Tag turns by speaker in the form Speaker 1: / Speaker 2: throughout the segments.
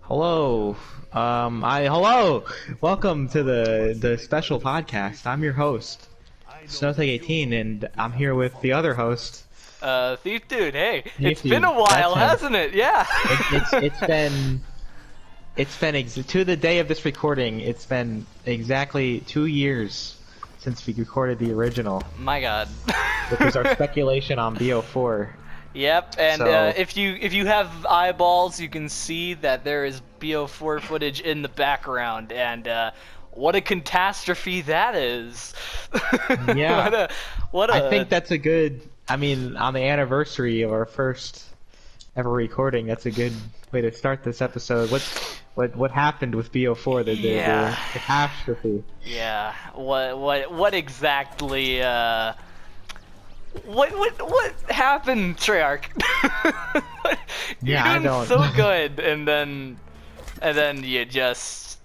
Speaker 1: Hello. Hello. Welcome to the special podcast. I'm your host, Snowtag18, and I'm here with the other host.
Speaker 2: Thief Dude, hey,
Speaker 1: Thief
Speaker 2: it's been a
Speaker 1: Dude,
Speaker 2: while,
Speaker 1: that's
Speaker 2: hasn't it? Yeah.
Speaker 1: It's been to the day of this recording. It's been exactly 2 years since we recorded the original,
Speaker 2: My God.
Speaker 1: which was our speculation on BO4.
Speaker 2: Yep, and
Speaker 1: So-
Speaker 2: if you have eyeballs, you can see that there is BO4 footage in the background, and what a catastrophe that is.
Speaker 1: Yeah.
Speaker 2: what a
Speaker 1: I think that's a good. I mean, on the anniversary of our first ever recording, that's a good way to start this episode. What happened with BO4? The catastrophe.
Speaker 2: Yeah. What exactly? What happened, Treyarch? You're
Speaker 1: Yeah, I
Speaker 2: doing
Speaker 1: don't-
Speaker 2: so good, and then you just.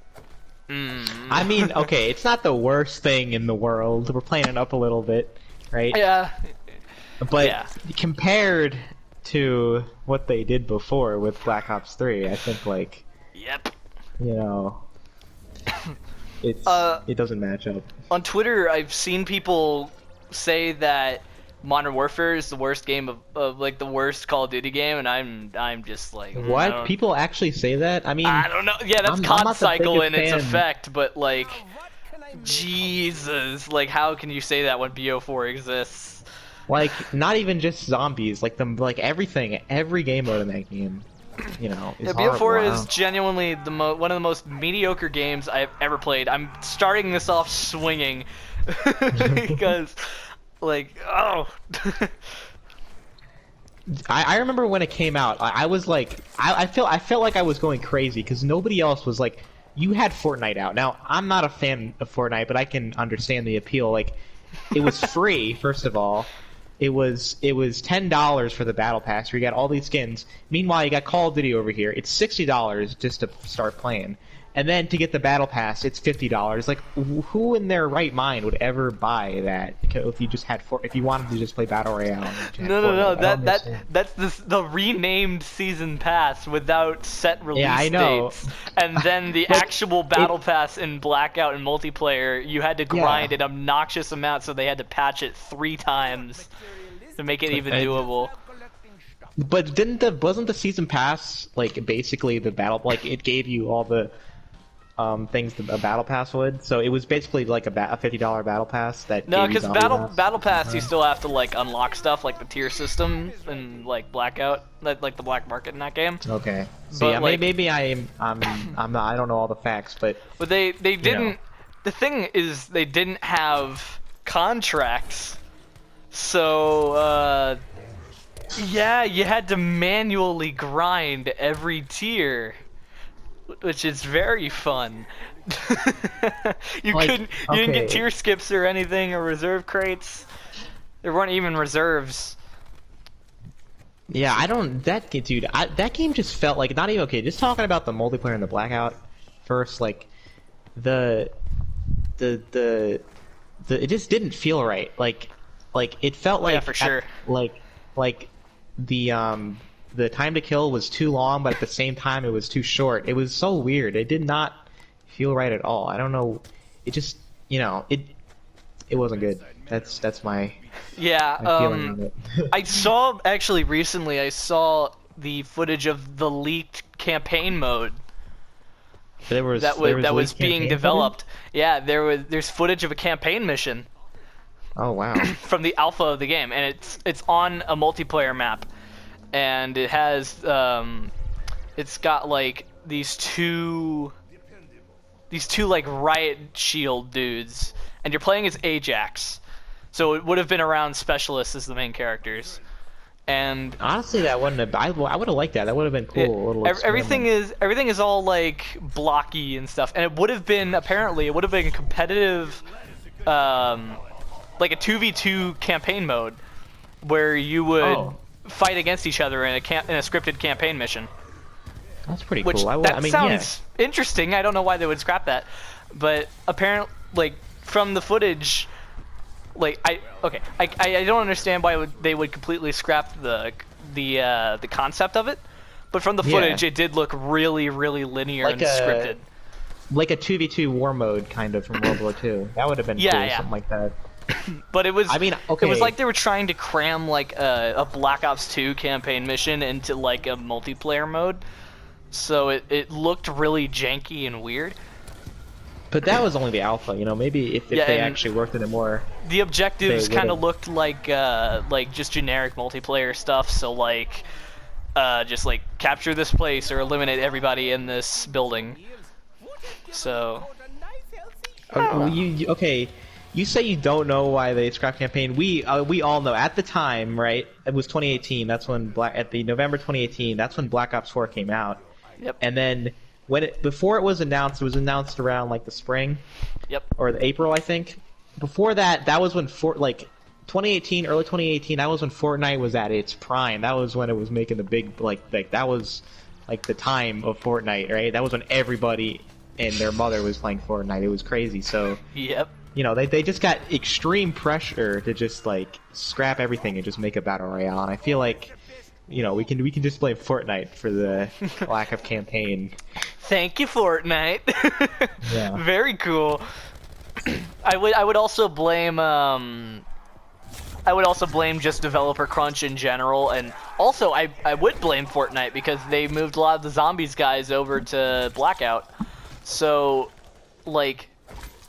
Speaker 1: I mean, okay, it's not the worst thing in the world. We're playing it up a little bit, right?
Speaker 2: Yeah.
Speaker 1: But
Speaker 2: yeah.
Speaker 1: compared to what they did before with Black Ops 3, I think, like,
Speaker 2: Yep.
Speaker 1: you know, it doesn't match up.
Speaker 2: On Twitter, I've seen people say that Modern Warfare is the worst game of like the worst Call of Duty game, and I'm just like, I
Speaker 1: What?
Speaker 2: don't-
Speaker 1: People actually say that? I mean,
Speaker 2: I don't know. Yeah, that's
Speaker 1: I'm
Speaker 2: COD
Speaker 1: not the
Speaker 2: cycle
Speaker 1: biggest
Speaker 2: in its
Speaker 1: fan.
Speaker 2: effect, but like, Jesus, like how can you say that when BO4 exists?
Speaker 1: like, not even just zombies, like everything, every game mode in that game, you know, is
Speaker 2: Yeah,
Speaker 1: horrible.
Speaker 2: BO4
Speaker 1: I
Speaker 2: is
Speaker 1: don't-
Speaker 2: genuinely one of the most mediocre games I've ever played. I'm starting this off swinging because, like, oh.
Speaker 1: I remember when it came out, I was like, I felt like I was going crazy because nobody else was like, you had Fortnite out. Now, I'm not a fan of Fortnite, but I can understand the appeal. Like, it was free, first of all. It was $10 for the battle pass where you got all these skins. Meanwhile, you got Call of Duty over here. It's $60 just to start playing. And then to get the battle pass, it's $50. Like, who in their right mind would ever buy that if you just had if you wanted to just play battle royale? And you had
Speaker 2: No,
Speaker 1: Fortnite? I don't
Speaker 2: that's
Speaker 1: understand.
Speaker 2: the renamed season pass without set release
Speaker 1: Yeah, I know.
Speaker 2: dates, and then the
Speaker 1: But
Speaker 2: actual battle pass in Blackout and multiplayer, you had to grind an obnoxious amount, so they had to patch it 3 times to make it even doable.
Speaker 1: But wasn't the season pass like basically the battle? Like, it gave you all the things that a battle pass would. So it was basically like a $50 battle pass that.
Speaker 2: No,
Speaker 1: gave you
Speaker 2: because
Speaker 1: zombie maps.
Speaker 2: battle pass, you still have to like unlock stuff like the tier system and like Blackout, like the black market in that game.
Speaker 1: Okay. So
Speaker 2: But,
Speaker 1: yeah,
Speaker 2: like-
Speaker 1: maybe I'm not. I don't know all the facts, but
Speaker 2: But they didn't.
Speaker 1: know.
Speaker 2: The thing is, they didn't have contracts, so yeah, you had to manually grind every tier, which is very fun. you
Speaker 1: Like,
Speaker 2: couldn't. You didn't get
Speaker 1: okay.
Speaker 2: tier skips or anything or reserve crates. There weren't even reserves.
Speaker 1: yeah, I don't. Dude, that game just felt like not even okay. Just talking about the multiplayer and the Blackout first, like the it just didn't feel right. Like it felt like
Speaker 2: Yeah, for sure.
Speaker 1: like the time to kill was too long, but at the same time it was too short. It was so weird. It did not feel right at all. I don't know. It just, it wasn't good. That's my
Speaker 2: Yeah.
Speaker 1: feeling on it.
Speaker 2: I saw actually recently. I saw the footage of the leaked campaign mode
Speaker 1: There was
Speaker 2: that was
Speaker 1: leaked
Speaker 2: being
Speaker 1: campaign
Speaker 2: developed. Yeah, there's footage of a campaign mission
Speaker 1: footage? Oh wow.
Speaker 2: from the alpha of the game, and it's on a multiplayer map, and it has it's got like these two like riot shield dudes, and you're playing as Ajax, so it would have been around specialists as the main characters, and
Speaker 1: Honestly, that wouldn't have. I would have liked that. That would have been cool. A little
Speaker 2: everything
Speaker 1: experiment.
Speaker 2: is all like blocky and stuff, and it would have been competitive, like a 2v2 campaign mode where you would fight against each other in a scripted campaign mission.
Speaker 1: That's pretty
Speaker 2: Which
Speaker 1: cool.
Speaker 2: that
Speaker 1: I mean,
Speaker 2: sounds interesting. I don't know why they would scrap that, but apparently, like from the footage, like I don't understand why they would completely scrap the concept of it, But from the footage, it did look really, really linear
Speaker 1: Like
Speaker 2: and scripted.
Speaker 1: Like a 2v2 war mode kind of from World War II. That would have been cool, something like that.
Speaker 2: But it was.
Speaker 1: I mean,
Speaker 2: It was like they were trying to cram like a Black Ops 2 campaign mission into like a multiplayer mode, so it looked really janky and weird.
Speaker 1: But that was only the alpha, you know. Maybe if they actually worked in it more.
Speaker 2: The objectives kind of looked like just generic multiplayer stuff. So like, just like capture this place or eliminate everybody in this building. So.
Speaker 1: Okay. You say you don't know why they scrapped campaign. We all know at the time, right? It was 2018. That's when November 2018. That's when Black Ops 4 came out.
Speaker 2: Yep.
Speaker 1: And then before it was announced around like the spring.
Speaker 2: Yep.
Speaker 1: Or the April, I think. Before that, that was when 2018, early 2018. That was when Fortnite was at its prime. That was when it was making the big like that was like the time of Fortnite, right? That was when everybody and their mother was playing Fortnite. It was crazy. So.
Speaker 2: Yep.
Speaker 1: You know, they just got extreme pressure to just like scrap everything and just make a battle royale. And I feel like, you know, we can just blame Fortnite for the lack of campaign.
Speaker 2: Thank you, Fortnite.
Speaker 1: Yeah.
Speaker 2: Very cool. I would also blame just developer crunch in general, and also I would blame Fortnite because they moved a lot of the zombies guys over to Blackout. So, like.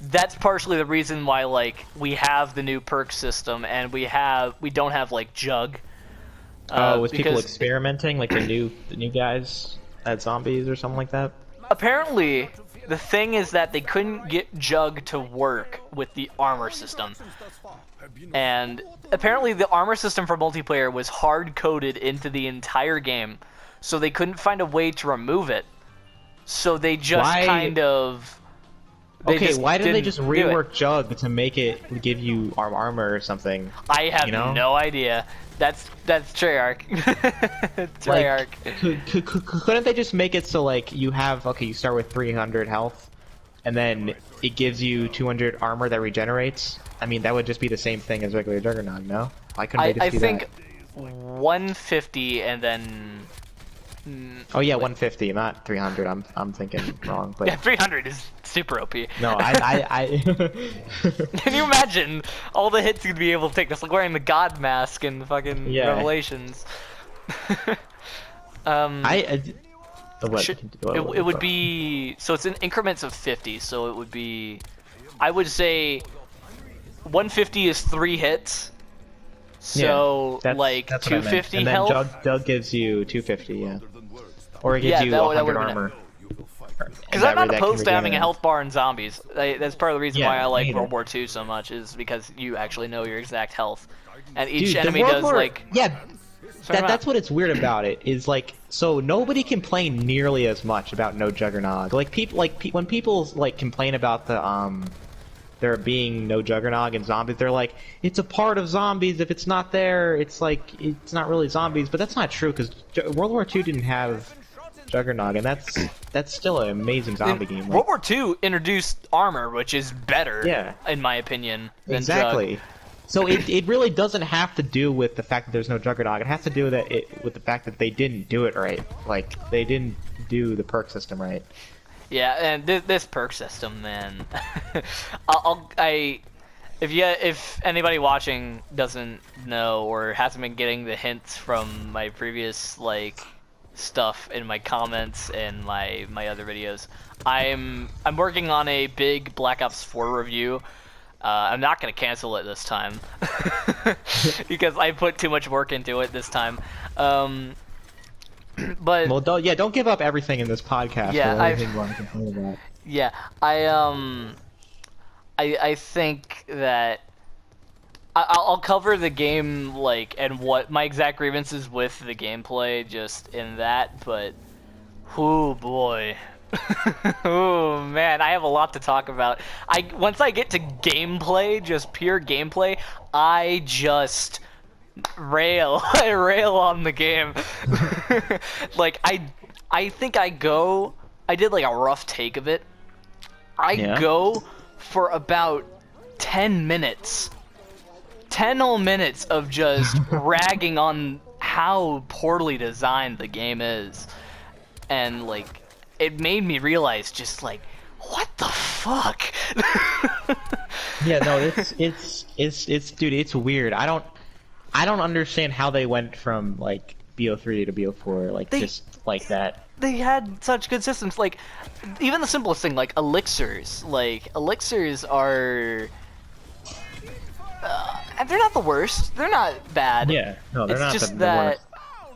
Speaker 2: That's partially the reason why like we have the new perk system and we don't have like Jug.
Speaker 1: Was people experimenting like the new guys at zombies or something like that?
Speaker 2: Apparently, the thing is that they couldn't get Jug to work with the armor system, and apparently the armor system for multiplayer was hard coded into the entire game, so they couldn't find a way to remove it. So they just kind of.
Speaker 1: Why didn't they just rework Jug to make it give you armor or something?
Speaker 2: I have no idea. That's Treyarch. Treyarch.
Speaker 1: Couldn't they just make it so like you start with 300 health, and then it gives you 200 armor that regenerates? I mean, that would just be the same thing as regular Juggernaut, no? Why couldn't they just do that? I think
Speaker 2: 150 and then.
Speaker 1: Oh yeah, 150, not 300. I'm thinking wrong. But
Speaker 2: yeah, 300 is super OP.
Speaker 1: No, I
Speaker 2: Can you imagine all the hits you'd be able to take? Just like wearing the God mask in fucking Revelations.
Speaker 1: It
Speaker 2: would be so it's in increments of 50. So it would be, I would say, 150 is 3 hits. So like
Speaker 1: that's
Speaker 2: 250
Speaker 1: and then
Speaker 2: health.
Speaker 1: Jug gives you 250, yeah. Or it gives you 100 armor.
Speaker 2: Because I'm not opposed to having a health bar in zombies. That's part of the reason why I like World War II so much, is because you actually know your exact health, and each enemy does like.
Speaker 1: Yeah, that's what it's weird about it is like so nobody complain nearly as much about no Juggernog. Like when people like complain about the there being no Juggernog in zombies, they're like, it's a part of zombies. If it's not there, it's like it's not really zombies. But that's not true because World War II didn't have Juggernog, and that's still an amazing zombie game. Like,
Speaker 2: World War II introduced armor, which is better, in my opinion, than Jug.
Speaker 1: So it really doesn't have to do with the fact that there's no Juggernog. It has to do with the fact that they didn't do it right. Like they didn't do the perk system right.
Speaker 2: Yeah, and this perk system, man. If anybody watching doesn't know or hasn't been getting the hints from my previous like stuff in my comments and my other videos, I'm working on a big Black Ops 4 review. I'm not gonna cancel it this time because I put too much work into it this time. But
Speaker 1: don't give up everything in this podcast.
Speaker 2: Yeah, I think that I'll cover the game like and what my exact grievances with the gameplay just in that, but oh boy. Oh man, I have a lot to talk about. Once I get to gameplay, just pure gameplay, I just I rail on the game. Like I think I did like a rough take of it. I go for about 10 minutes. 10 whole minutes of just ragging on how poorly designed the game is, and like it made me realize just like what the fuck.
Speaker 1: Yeah, no, it's dude, it's weird. I don't understand how they went from like BO3 to BO4 like just like that.
Speaker 2: They had such good systems, like even the simplest thing, like elixirs. Like elixirs are, they're not the worst. They're not bad.
Speaker 1: Yeah, no, they're
Speaker 2: it's
Speaker 1: not
Speaker 2: just
Speaker 1: the
Speaker 2: that
Speaker 1: worst.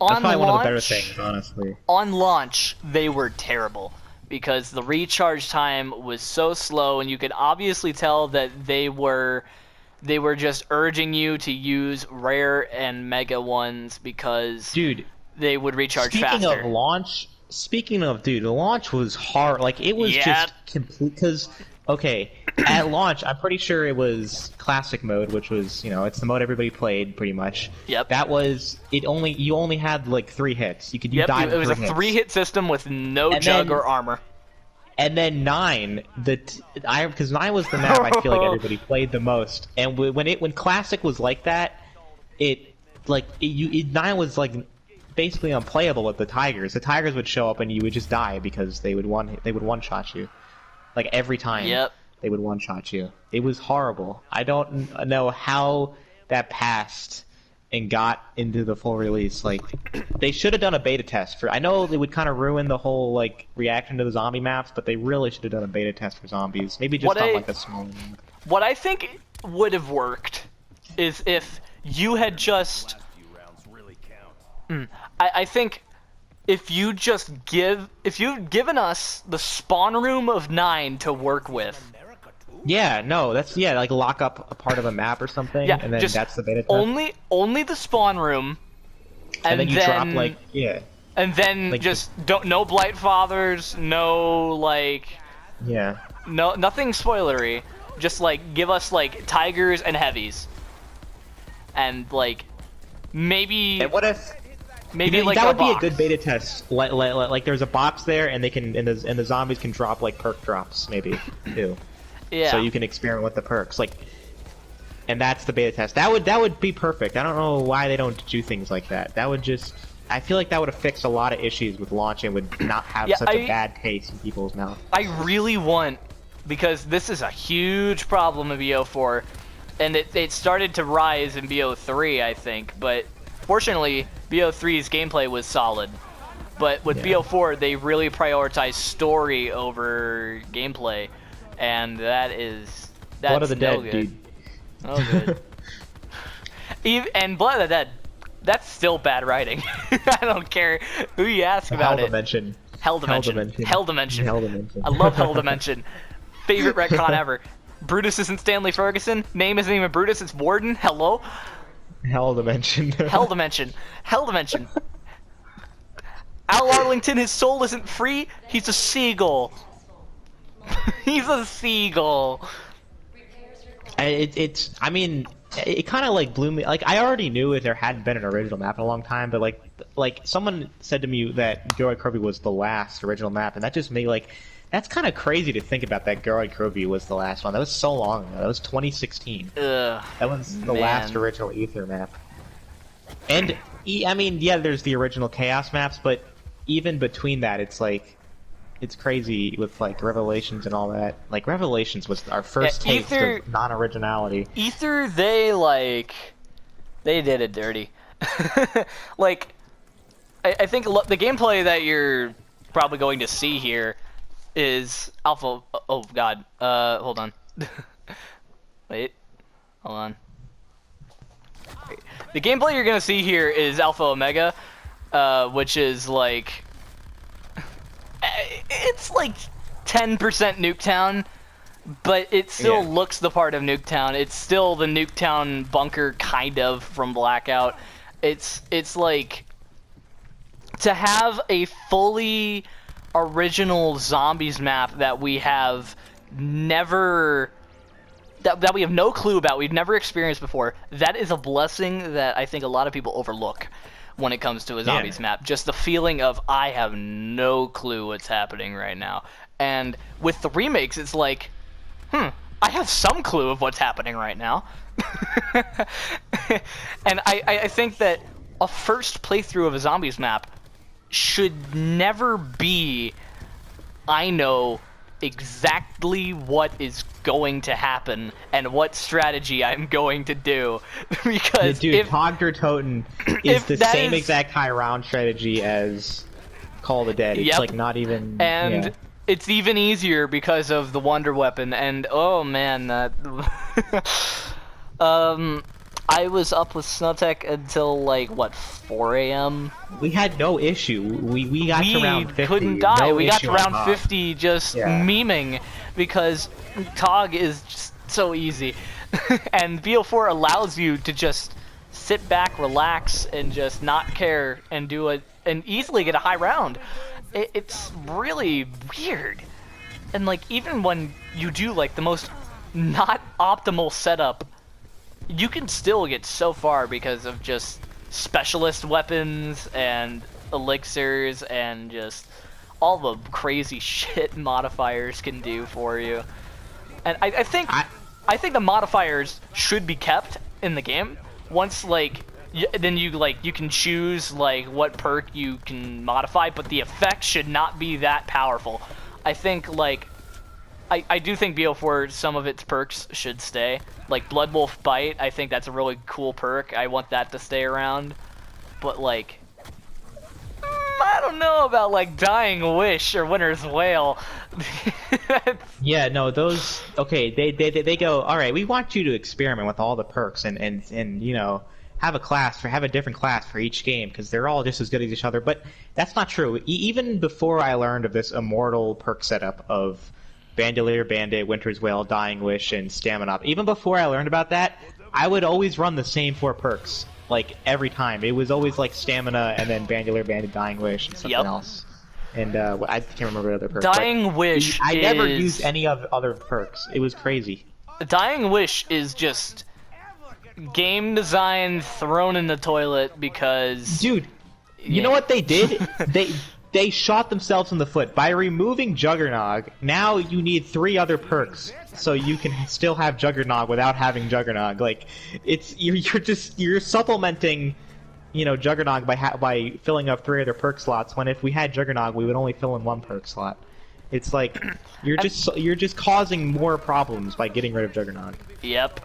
Speaker 2: on
Speaker 1: That's probably
Speaker 2: launch,
Speaker 1: one of the better things, honestly.
Speaker 2: on launch, they were terrible because the recharge time was so slow, and you could obviously tell that they were just urging you to use rare and mega ones because
Speaker 1: Dude,
Speaker 2: they would recharge faster.
Speaker 1: Speaking of, dude, the launch was hard. Like, it was just complete. Because, okay, at launch, I'm pretty sure it was classic mode, which was, it's the mode everybody played, pretty much.
Speaker 2: Yep.
Speaker 1: That was, you only had, like, 3 hits. You died
Speaker 2: it was a
Speaker 1: 3 hits.
Speaker 2: 3-hit system with no jug or armor.
Speaker 1: And then 9, because 9 was the map I feel like everybody played the most. And when classic was like that, 9 was, like, basically unplayable with the Tigers. The Tigers would show up and you would just die because they would one-shot you. Like, every time.
Speaker 2: Yep.
Speaker 1: They would one-shot you. It was horrible. I don't know how that passed and got into the full release. Like, they should have done a beta test for. I know it would kind of ruin the whole like reaction to the zombie maps, but they really should have done a beta test for zombies. Maybe just on like a small.
Speaker 2: What I think would have worked is if you had just. I think if you'd given us the spawn room of 9 to work with.
Speaker 1: Yeah, no, like lock up a part of a map or something,
Speaker 2: yeah,
Speaker 1: and then that's the beta test.
Speaker 2: Only the spawn room,
Speaker 1: and then you drop like
Speaker 2: and then like, just no Blight Fathers, no like nothing spoilery, just like give us like Tigers and heavies, and like maybe.
Speaker 1: And what if?
Speaker 2: Maybe like
Speaker 1: that would
Speaker 2: box.
Speaker 1: be a good beta test. Like there's a box there, and the zombies can drop like perk drops maybe too.
Speaker 2: Yeah.
Speaker 1: So you can experiment with the perks, and that's the beta test. That would be perfect. I don't know why they don't do things like that. I feel like that would have fixed a lot of issues with launch and would not have such a bad taste in people's mouth.
Speaker 2: I really want, because this is a huge problem in BO4, and it started to rise in BO3, I think, but fortunately BO3's gameplay was solid. But with BO4, they really prioritized story over gameplay. And that's
Speaker 1: Blood of the
Speaker 2: no
Speaker 1: Dead,
Speaker 2: good.
Speaker 1: dude.
Speaker 2: Oh, good. And Blood of the Dead, that's still bad writing. I don't care who you ask about it. Hell Dimension. Hell Dimension. I love Hell Dimension. Favorite retcon ever. Brutus isn't Stanley Ferguson. Name isn't even Brutus, it's Warden. Hello?
Speaker 1: Hell Dimension.
Speaker 2: Hell Dimension. Hell Dimension. Al Arlington, his soul isn't free. He's a seagull. He's a seagull.
Speaker 1: I mean, it kind of like blew me. Like, I already knew there hadn't been an original map in a long time, but like someone said to me that Gerard Kirby was the last original map, and that just made that's kind of crazy to think about. That Gerard Kirby was the last one. That was so long ago. That was 2016. That was the last original Ether map. And I mean, yeah, there's the original Chaos maps, but even between that, it's crazy with like Revelations and all that. Like Revelations was our first taste of non-originality.
Speaker 2: Ether, they did it dirty. Like, I think the gameplay that you're probably going to see here is Alpha. Oh God. Hold on. Wait. Hold on. The gameplay you're gonna see here is Alpha Omega, which is like. It's like 10% Nuketown, but it still looks the part of Nuketown. It's still the Nuketown bunker, kind of, from Blackout. It's like to have a fully original zombies map that we have never that we have no clue about, we've never experienced before. That is a blessing that I think a lot of people overlook when it comes to a zombies map. Just the feeling of, I have no clue what's happening right now. And with the remakes, it's like, I have some clue of what's happening right now. And I think that a first playthrough of a zombies map should never be, I know exactly what is going to happen and what strategy I'm going to do. Because
Speaker 1: dude,
Speaker 2: if
Speaker 1: Togder Toten is
Speaker 2: if
Speaker 1: the
Speaker 2: that
Speaker 1: same
Speaker 2: is-
Speaker 1: exact high round strategy as Call of the Dead. It's
Speaker 2: Yep.
Speaker 1: like not even.
Speaker 2: and
Speaker 1: yeah.
Speaker 2: it's even easier because of the Wonder Weapon, and oh man, that I was up with Snowtech until like what, 4 a.m.
Speaker 1: We had no issue. We got to round 50.
Speaker 2: couldn't die.
Speaker 1: No
Speaker 2: We got
Speaker 1: issue
Speaker 2: to
Speaker 1: on
Speaker 2: round
Speaker 1: Tog.
Speaker 2: 50 just
Speaker 1: Yeah.
Speaker 2: memeing because Tog is just so easy. And BO4 allows you to just sit back, relax, and just not care and do it and easily get a high round. It's really weird. And like even when you do like the most not optimal setup, you can still get so far because of just specialist weapons and elixirs and just all the crazy shit modifiers can do for you. And I think the modifiers should be kept in the game. Once like then you can choose like what perk you can modify, but the effect should not be that powerful. I think like I do think BO4, some of its perks should stay. Like Blood Wolf Bite, I think that's a really cool perk. I want that to stay around. But like, I don't know about like Dying Wish or Winter's Wail.
Speaker 1: Yeah, no, those. Okay, they go. All right, we want you to experiment with all the perks and you know have a different class for each game because they're all just as good as each other. But that's not true. Even before I learned of this immortal perk setup of Bandolier Bandit, Winter's Wail, Dying Wish, and Stamina. Even before I learned about that, I would always run the same 4 perks, like, every time. It was always, like, Stamina, and then Bandolier Bandit, Dying Wish, and something else. And, I can't remember what other perks.
Speaker 2: Dying Wish
Speaker 1: I never used any of other perks. It was crazy.
Speaker 2: Dying Wish is just game design thrown in the toilet because...
Speaker 1: Dude, you know what they did? They shot themselves in the foot. By removing Juggernog, now you need 3 other perks, so you can still have Juggernog without having Juggernog. Like, you're supplementing, you know, Juggernog by filling up 3 other perk slots, when if we had Juggernog, we would only fill in 1 perk slot. It's like, you're just causing more problems by getting rid of Juggernog.
Speaker 2: Yep.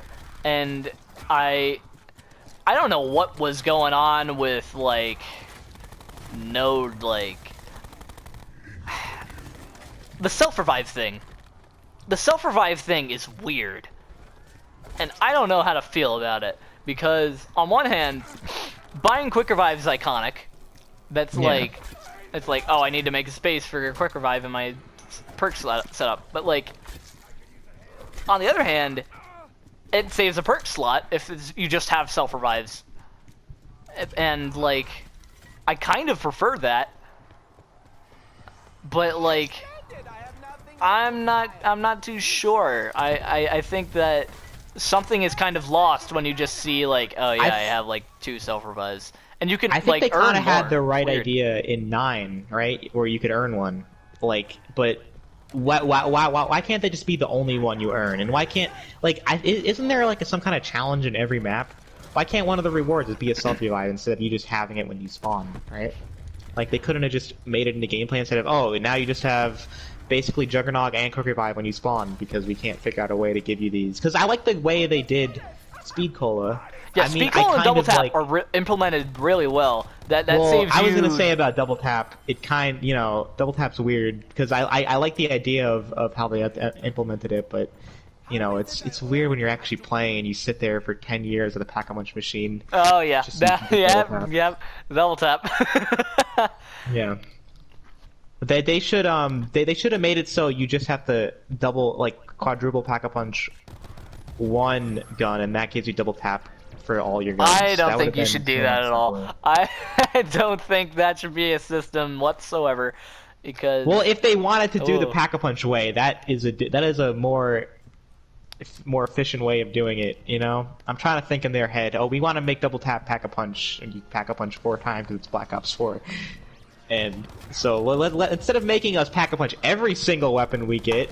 Speaker 2: And I don't know what was going on with, like, Node, like... The self-revive thing. The self-revive thing is weird. And I don't know how to feel about it. Because, on one hand, buying quick revive is iconic. That's like... It's like, oh, I need to make a space for a quick revive in my perk setup. But, like... On the other hand, it saves a perk slot if you just have self-revives. And, like... I kind of prefer that. But, like... I'm not too sure. I think that something is kind of lost when you just see like, oh yeah, I have like 2 self-revives, and you can
Speaker 1: I think
Speaker 2: like
Speaker 1: they kind of had
Speaker 2: more.
Speaker 1: the right
Speaker 2: Weird.
Speaker 1: idea in 9, right, where you could earn 1. Like, but why can't they just be the only one you earn? And why can't isn't there like some kind of challenge in every map? Why can't one of the rewards just be a self-revive instead of you just having it when you spawn, right? Like they couldn't have just made it into gameplay instead of, oh, now you just have basically Juggernog and Quick Revive when you spawn because we can't figure out a way to give you these. Because I like the way they did Speed Cola.
Speaker 2: Yeah,
Speaker 1: I mean,
Speaker 2: Speed Cola and Double Tap
Speaker 1: like,
Speaker 2: are implemented really well. That
Speaker 1: well,
Speaker 2: saves you...
Speaker 1: I was gonna say about Double Tap, you know, Double Tap's weird because I like the idea of how they implemented it, but you know, it's weird when you're actually playing and you sit there for 10 years with a Pack-a-Punch machine.
Speaker 2: Oh yeah,
Speaker 1: Double
Speaker 2: yep, Double Tap.
Speaker 1: Yeah. They should they should have made it so you just have to quadruple Pack-a-Punch 1 gun, and that gives you double tap for all your guns.
Speaker 2: I don't think you should do that at all. I don't think that should be a system whatsoever, because...
Speaker 1: Well, if they wanted to do the Pack-a-Punch way, that is a more efficient way of doing it, you know? I'm trying to think in their head, oh, we want to make double tap Pack-a-Punch, and you Pack-a-Punch 4 times because it's Black Ops 4. And so, instead of making us Pack-a-Punch every single weapon we get,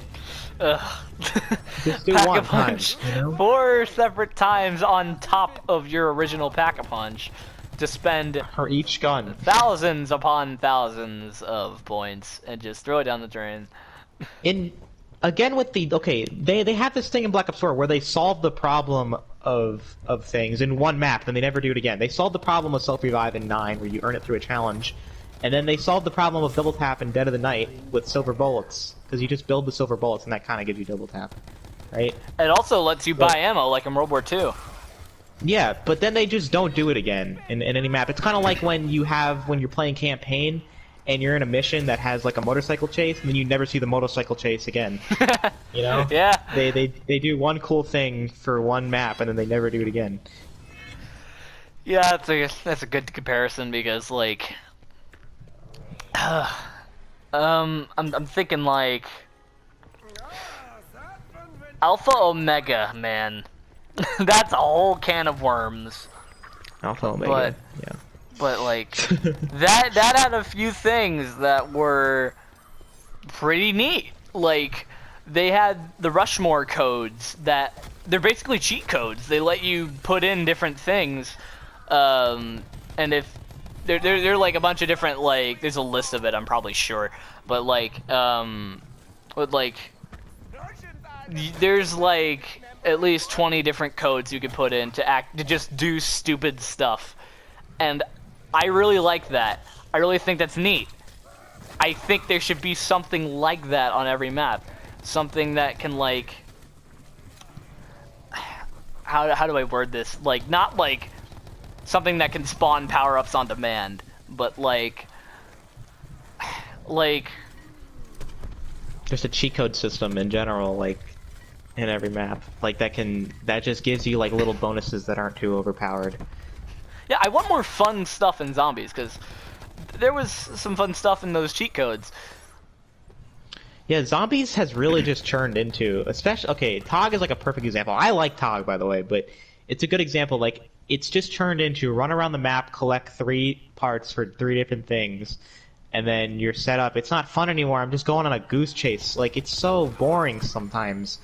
Speaker 1: just do one time, you know?
Speaker 2: 4 separate times on top of your original Pack-a-Punch. to spend
Speaker 1: For each gun.
Speaker 2: thousands upon thousands of points and just throw it down the drain.
Speaker 1: In again with the they have this thing in Black Ops 4 where they solve the problem of things in one map, then they never do it again. They solved the problem of self-revive in 9, where you earn it through a challenge, and then they solved the problem of double tap in Dead of the Night with silver bullets, because you just build the silver bullets and that kind of gives you double tap, right?
Speaker 2: It also lets you buy ammo like in World War II.
Speaker 1: Yeah, but then they just don't do it again in any map. It's kind of like when you're playing campaign and you're in a mission that has like a motorcycle chase, and then you never see the motorcycle chase again. You know?
Speaker 2: Yeah.
Speaker 1: They do one cool thing for one map, and then they never do it again.
Speaker 2: Yeah, that's a good comparison because like, I'm thinking like Alpha Omega, man. That's a whole can of worms.
Speaker 1: Alpha Omega. Yeah.
Speaker 2: But like that had a few things that were pretty neat. Like they had the Rushmore codes that they're basically cheat codes. They let you put in different things, and if they're like a bunch of different, like there's a list of it. I'm probably sure, but like with like there's like at least 20 different codes you could put in to just do stupid stuff, and I really like that. I really think that's neat. I think there should be something like that on every map. Something that can like... How do I word this? Like, not like something that can spawn power-ups on demand, but like...
Speaker 1: Just a cheat code system in general, like, in every map. Like, that just gives you, like, little bonuses that aren't too overpowered.
Speaker 2: Yeah, I want more fun stuff in zombies, because there was some fun stuff in those cheat codes.
Speaker 1: Yeah, zombies has really just turned into, especially, okay, TOG is like a perfect example. I like TOG, by the way, but it's a good example. Like, it's just turned into run around the map, collect 3 parts for 3 different things, and then you're set up. It's not fun anymore. I'm just going on a goose chase. Like, it's so boring sometimes.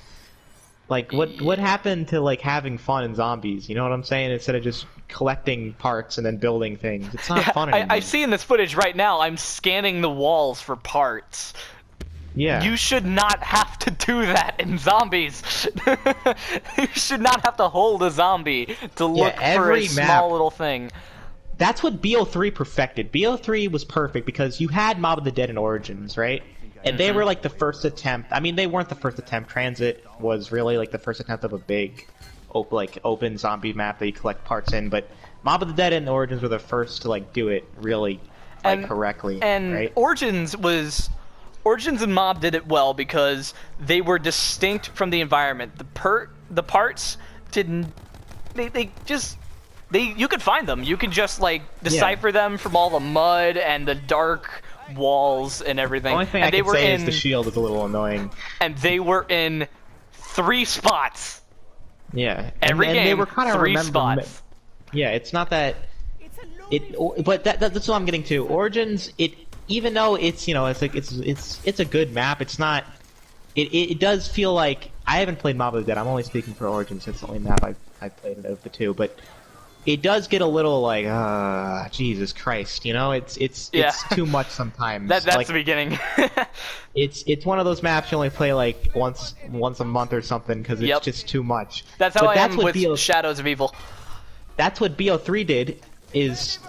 Speaker 1: Like, what happened to, like, having fun in zombies? You know what I'm saying? Instead of just collecting parts and then building things. It's not fun anymore.
Speaker 2: I see in this footage right now, I'm scanning the walls for parts.
Speaker 1: Yeah.
Speaker 2: You should not have to do that in zombies. You should not have to hold a zombie to look for a small little thing.
Speaker 1: That's what BO3 perfected. BO3 was perfect because you had Mob of the Dead in Origins, right? And they were like the first attempt. I mean, they weren't the first attempt. Transit was really like the first attempt of a big, open zombie map that you collect parts in. But Mob of the Dead and Origins were the first to like do it really correctly. And right?
Speaker 2: Origins and Mob did it well because they were distinct from the environment. The parts didn't. You could find them. You could just like decipher them from all the mud and the dark walls and everything.
Speaker 1: The only thing I can say is the shield is a little annoying.
Speaker 2: And they were in 3 spots.
Speaker 1: Yeah.
Speaker 2: Every game,
Speaker 1: they were kind of
Speaker 2: 3 spots.
Speaker 1: Yeah, it's not that. But that's what I'm getting to. Origins, even though it's it's a good map, it's not. It does feel like I haven't played Mob of the Dead. I'm only speaking for Origins. It's the only map I've played of the 2, but. It does get a little like, Jesus Christ, you know? It's too much sometimes.
Speaker 2: That's like, the beginning.
Speaker 1: it's one of those maps you only play like once a month or something because it's just too much.
Speaker 2: That's how I am with Shadows of Evil.
Speaker 1: That's what BO3 did.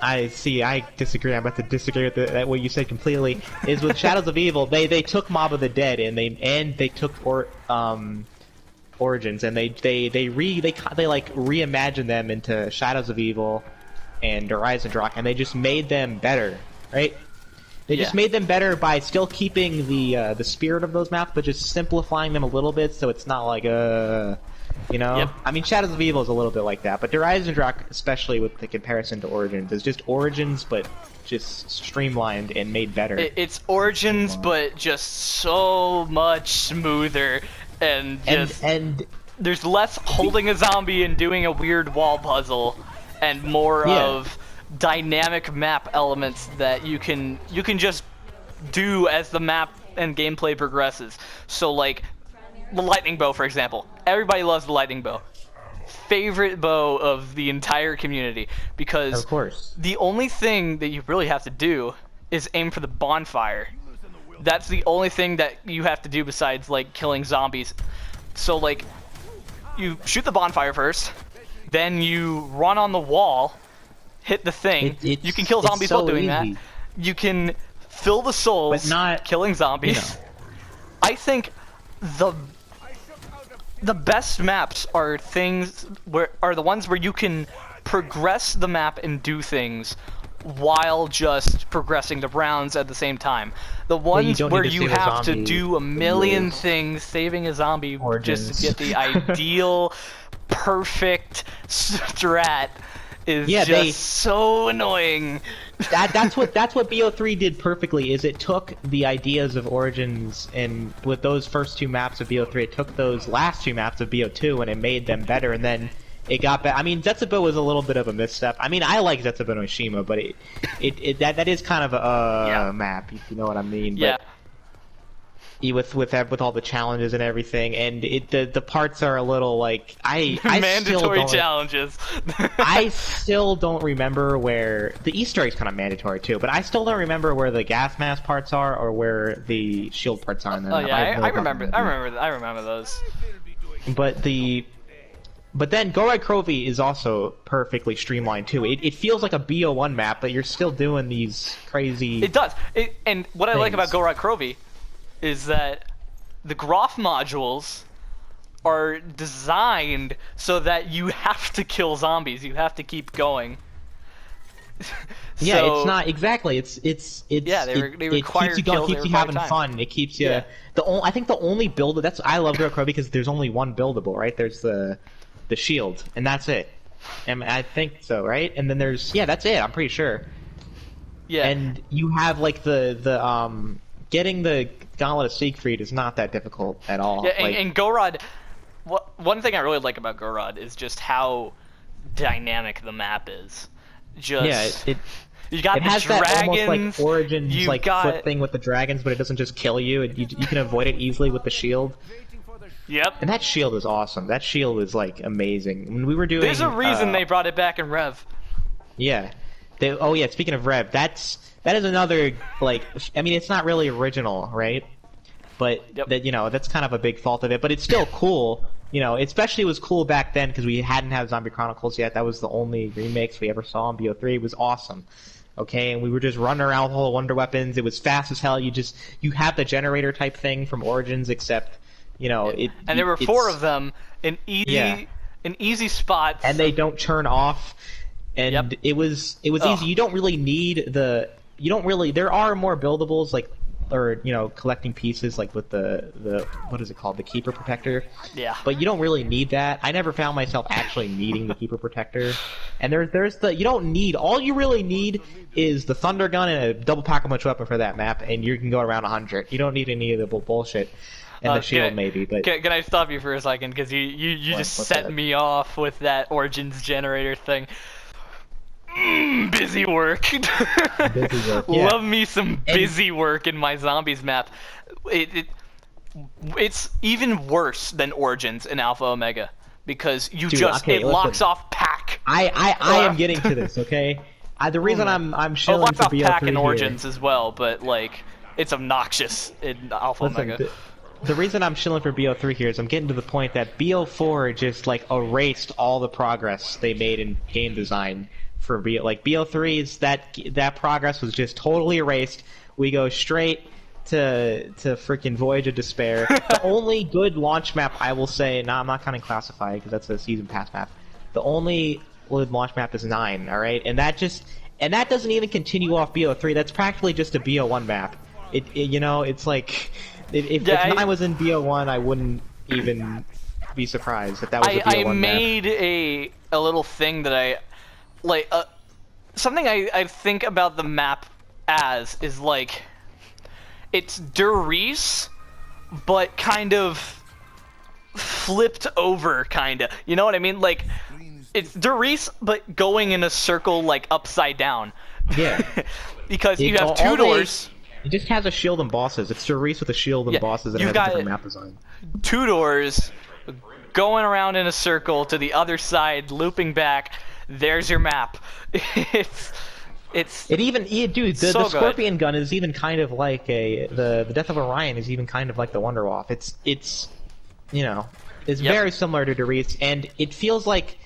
Speaker 1: I disagree. I'm about to disagree with what you said completely. Is with Shadows of Evil, they took Mob of the Dead and they took Origins, and they reimagined them into Shadows of Evil and Horizon Rock, and they just made them better, right? They just made them better by still keeping the spirit of those maps, but just simplifying them a little bit, so it's not like you know.
Speaker 2: Yep.
Speaker 1: I mean, Shadows of Evil is a little bit like that, but Horizon Rock, especially with the comparison to Origins, is just Origins, but just streamlined and made better.
Speaker 2: It's Origins, but just so much smoother. And there's less holding a zombie and doing a weird wall puzzle, and more of dynamic map elements that you can just do as the map and gameplay progresses. So like the lightning bow, for example. Everybody loves the lightning bow. favorite bow of the entire community because
Speaker 1: Of course.
Speaker 2: the only thing that you really have to do is aim for the bonfire. That's the only thing that you have to do besides like killing zombies. So like you shoot the bonfire first, then you run on the wall, hit the thing. You can kill zombies
Speaker 1: so
Speaker 2: while doing
Speaker 1: easy.
Speaker 2: that. You can fill the souls
Speaker 1: But not
Speaker 2: killing zombies.
Speaker 1: you know.
Speaker 2: I think the best maps are the ones where you can progress the map and do things while just progressing the rounds at the same time. The ones
Speaker 1: don't
Speaker 2: where
Speaker 1: need to
Speaker 2: you
Speaker 1: save a
Speaker 2: have to
Speaker 1: zombie
Speaker 2: do a million
Speaker 1: rules.
Speaker 2: things, saving a zombie just
Speaker 1: Origins.
Speaker 2: to get the ideal, perfect strat is
Speaker 1: Yeah,
Speaker 2: just so annoying.
Speaker 1: That's what BO3 did perfectly. Is it took the ideas of Origins and with those first 2 maps of BO3, it took those last 2 maps of BO2 and it made them better. And then it got better. I mean, Zetsubo was a little bit of a misstep. I mean, I like Zetsubo no Shima, but that is kind of a map, if you know what I mean.
Speaker 2: Yeah.
Speaker 1: But with all the challenges and everything, and the parts are a little like I still
Speaker 2: Mandatory
Speaker 1: don't,
Speaker 2: challenges.
Speaker 1: I still don't remember where the Easter egg's kind of mandatory too, but I still don't remember where the gas mask parts are or where the shield parts are. In that
Speaker 2: Oh
Speaker 1: map.
Speaker 2: yeah,
Speaker 1: have no
Speaker 2: I remember.
Speaker 1: fucking
Speaker 2: I remember those.
Speaker 1: idea. But then Go Red Crovy is also perfectly streamlined too. It feels like a BO1 map, but you're still doing these crazy.
Speaker 2: It does. And what I like about
Speaker 1: things.
Speaker 2: Gorod Crovy is that the Groff modules are designed so that you have to kill zombies. You have to keep going.
Speaker 1: Yeah,
Speaker 2: So-
Speaker 1: it's not exactly. It's
Speaker 2: Yeah, they
Speaker 1: it
Speaker 2: require
Speaker 1: keeps you going,
Speaker 2: kills,
Speaker 1: keeps
Speaker 2: they
Speaker 1: you
Speaker 2: require
Speaker 1: having
Speaker 2: time.
Speaker 1: fun. It keeps you.
Speaker 2: Yeah.
Speaker 1: I think the only build I love Go Red Crovy because there's only one buildable, right? There's the shield, and that's it. And I think so, right? And then there's that's it. I'm pretty sure.
Speaker 2: Yeah.
Speaker 1: And you have like the getting the Gauntlet of Siegfried is not that difficult at all.
Speaker 2: Yeah, and,
Speaker 1: Like,
Speaker 2: and Gorod, one thing I really like about Gorod is just how dynamic the map is. Just
Speaker 1: yeah,
Speaker 2: you got
Speaker 1: it
Speaker 2: the
Speaker 1: has
Speaker 2: dragons.
Speaker 1: that almost like Origins
Speaker 2: you
Speaker 1: like
Speaker 2: got,
Speaker 1: flip thing with the dragons, but it doesn't just kill you. You can avoid it easily with the shield.
Speaker 2: Yep.
Speaker 1: And that shield is awesome. That shield is like amazing. When we were doing,
Speaker 2: There's a reason they brought it back in Rev.
Speaker 1: Yeah. Speaking of Rev, that is another like. I mean, it's not really original, right? But
Speaker 2: Yep.
Speaker 1: that's kind of a big fault of it. But it's still cool. Especially it was cool back then because we hadn't had Zombie Chronicles yet. That was the only remakes we ever saw on BO3. It was awesome. Okay, and we were just running around with all the wonder weapons. It was fast as hell. You have the generator type thing from Origins, except
Speaker 2: And there were 4 of them in easy spots.
Speaker 1: and they don't turn off. And
Speaker 2: Yep.
Speaker 1: it was
Speaker 2: Ugh.
Speaker 1: easy. You don't really need there are more buildables collecting pieces like with the what is it called, the Keeper Protector.
Speaker 2: Yeah.
Speaker 1: But you don't really need that. I never found myself actually needing the Keeper Protector. And there's you don't need, all you really need is the Thunder Gun and a double pack-a-punch weapon for that map, and you can go around 100. You don't need any of the bullshit. And the shield maybe, but
Speaker 2: Can I stop you for a second? Because you just
Speaker 1: What's
Speaker 2: set
Speaker 1: that?
Speaker 2: me off with that Origins generator thing. Busy work.
Speaker 1: Busy work, yeah.
Speaker 2: Love me some busy work in my zombies map. It's even worse than Origins in Alpha Omega because
Speaker 1: Dude,
Speaker 2: it locks
Speaker 1: listen.
Speaker 2: off pack.
Speaker 1: I am getting to this, okay? The reason I'm
Speaker 2: It
Speaker 1: shilling
Speaker 2: locks
Speaker 1: for
Speaker 2: off pack
Speaker 1: BO3
Speaker 2: in
Speaker 1: here.
Speaker 2: Origins as well, but like it's obnoxious in Alpha
Speaker 1: Listen,
Speaker 2: Omega.
Speaker 1: the reason I'm shilling for BO3 here is I'm getting to the point that BO4 just like erased all the progress they made in game design for BO3 is that progress was just totally erased. We go straight to freaking Voyage of Despair. The only good launch map I will say, I'm not counting Classified because that's a season pass map. The only good launch map is 9, all right, and that doesn't even continue off BO3. That's practically just a BO1 map. It's like if 9 was in BO1, I wouldn't even be surprised if that was a BO1
Speaker 2: I
Speaker 1: map.
Speaker 2: made a little thing that I like something I think about the map as is like it's Derice, but kind of flipped over, kinda. You know what I mean? Like it's Derice, but going in a circle like upside down.
Speaker 1: Yeah.
Speaker 2: Because you have
Speaker 1: all
Speaker 2: 2
Speaker 1: they-
Speaker 2: doors.
Speaker 1: It just has a shield and bosses. It's Cerise with a shield and
Speaker 2: Yeah,
Speaker 1: bosses and
Speaker 2: you've
Speaker 1: has a
Speaker 2: got
Speaker 1: different map design.
Speaker 2: 2 doors, going around in a circle to the other side, looping back. There's your map. It's
Speaker 1: dude, the
Speaker 2: so
Speaker 1: Scorpion gun is even kind of like the Death of Orion is even kind of like the Wonderwaffe. It's you know, it's very similar to Doris, and it feels like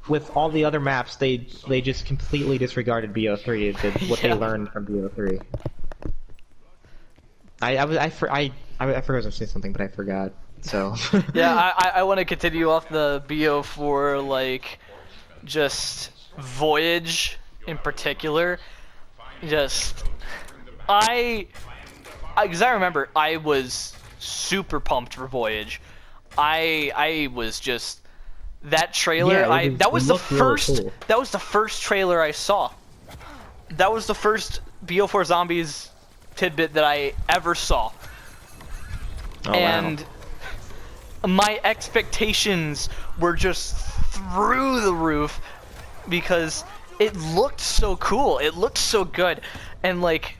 Speaker 1: with all the other maps they just completely disregarded BO3, what they learned from BO3. I forgot I was gonna say something, but I forgot. So
Speaker 2: yeah, I want to continue off the BO4, like just Voyage in particular. Just because I remember I was super pumped for Voyage. I was just that trailer. That was the first trailer I saw. That was the first BO4 Zombies tidbit that I ever saw.
Speaker 1: Oh,
Speaker 2: and my expectations were just through the roof because it looked so cool. It looked so good. And like